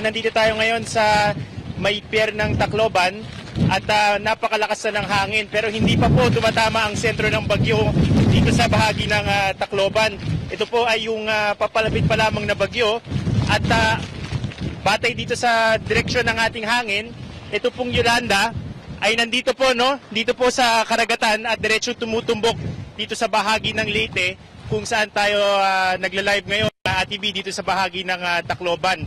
nandito tayo ngayon sa may pier ng Tacloban at napakalakas na ng hangin pero hindi pa po tumatama ang sentro ng bagyo dito sa bahagi ng Tacloban. Ito po ay yung papalapit pa lamang na bagyo at batay dito sa direksyon ng ating hangin, ito pong Yolanda ay nandito po, no? Dito po sa karagatan at diretso tumutumbok dito sa bahagi ng Leyte kung saan tayo nagla-live ngayon na ATV dito sa bahagi ng Tacloban.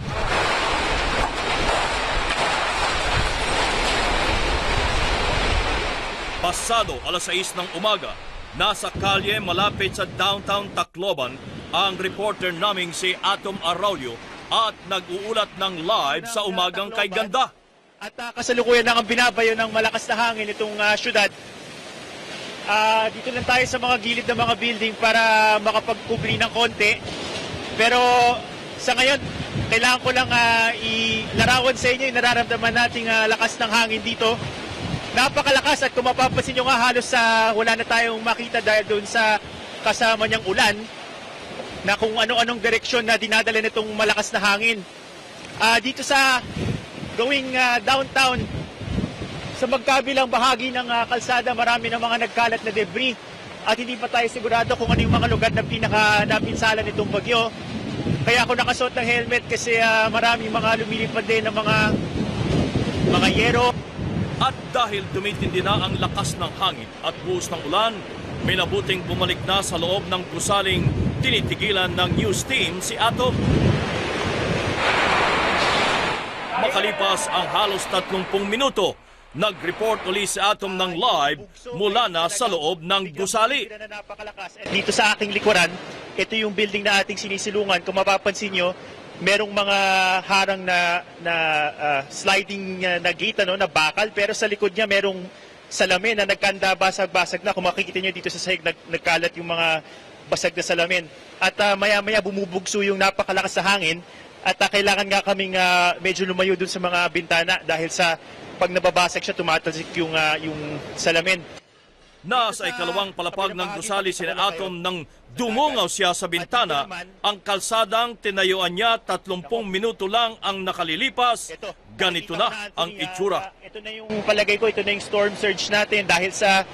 Pasado alas 6 ng umaga, nasa kalye malapit sa downtown Tacloban ang reporter naming si Atom Araulio at nag-uulat ng live sa umagang kay ganda. At kasalukuyan na ang binabayo ng malakas na hangin itong syudad. Dito lang tayo sa mga gilid ng mga building para makapagkubli ng konti. Pero sa ngayon, kailangan ko lang ilarawan sa inyo yung nararamdaman nating lakas ng hangin dito. Napakalakas at kung mapapansin nyo nga halos wala na tayong makita dahil doon sa kasama niyang ulan na kung ano-anong direksyon na dinadala nitong malakas na hangin. Dito sa going downtown, sa magkabilang bahagi ng kalsada, marami ng mga nagkalat na debris at hindi pa tayo sigurado kung ano yung mga lugar na napinsala nitong bagyo. Kaya ako nakasuot ng helmet kasi maraming mga lumilipad din ng mga yero. At dahil tumitindi na ang lakas ng hangin at buhos ng ulan, may nabuting bumalik na sa loob ng gusaling tinitigilan ng news team si Atom. Makalipas ang halos 30 minuto, nag-report uli si Atom ng live mula na sa loob ng gusali. Dito sa aking likuran, ito yung building na ating sinisilungan. Kung mapapansin nyo, merong mga harang na sliding na gate, na bakal, pero sa likod niya merong salamin na nagkanda, basag-basag na. Kung makikita nyo dito sa sahig, nagkalat yung mga basag na salamin. At maya-maya bumubugso yung napakalakas sa hangin at kailangan nga kaming medyo lumayo dun sa mga bintana dahil sa pag nababasag siya, tumatalsik yung salamin. Nasa ikalawang palapag ng gusali si Atom nang dumungaw siya sa bintana, ang kalsadang tinayuan niya 30 minuto lang ang nakalilipas. Ganito na ang itsura. Ito na yung palagay ko, ito na yung storm surge natin dahil sa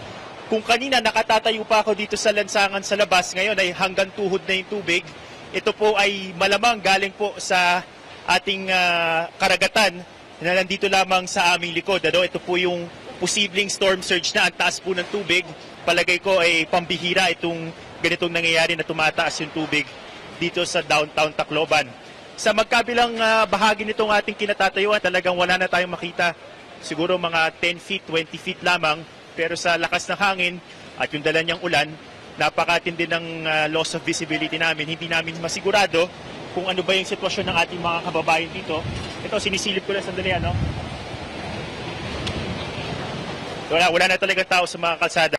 kung kanina nakatatayo pa ako dito sa lansangan sa labas, ngayon ay hanggang tuhod na yung tubig. Ito po ay malamang galing po sa ating karagatan na nandito lamang sa aming likod. Ito po yung posibleng storm surge na ang taas po ng tubig. Palagay ko ay pambihira itong ganitong nangyayari na tumataas yung tubig dito sa downtown Tacloban. Sa magkabilang bahagi nitong ating kinatatayuan, talagang wala na tayong makita. Siguro mga 10 feet, 20 feet lamang. Pero sa lakas ng hangin at yung dala niyang ulan, napakatindi ng loss of visibility namin. Hindi namin masigurado kung ano ba yung sitwasyon ng ating mga kababayan dito. Ito, sinisilip ko lang sandali, Wala na talaga tao sa mga kalsada.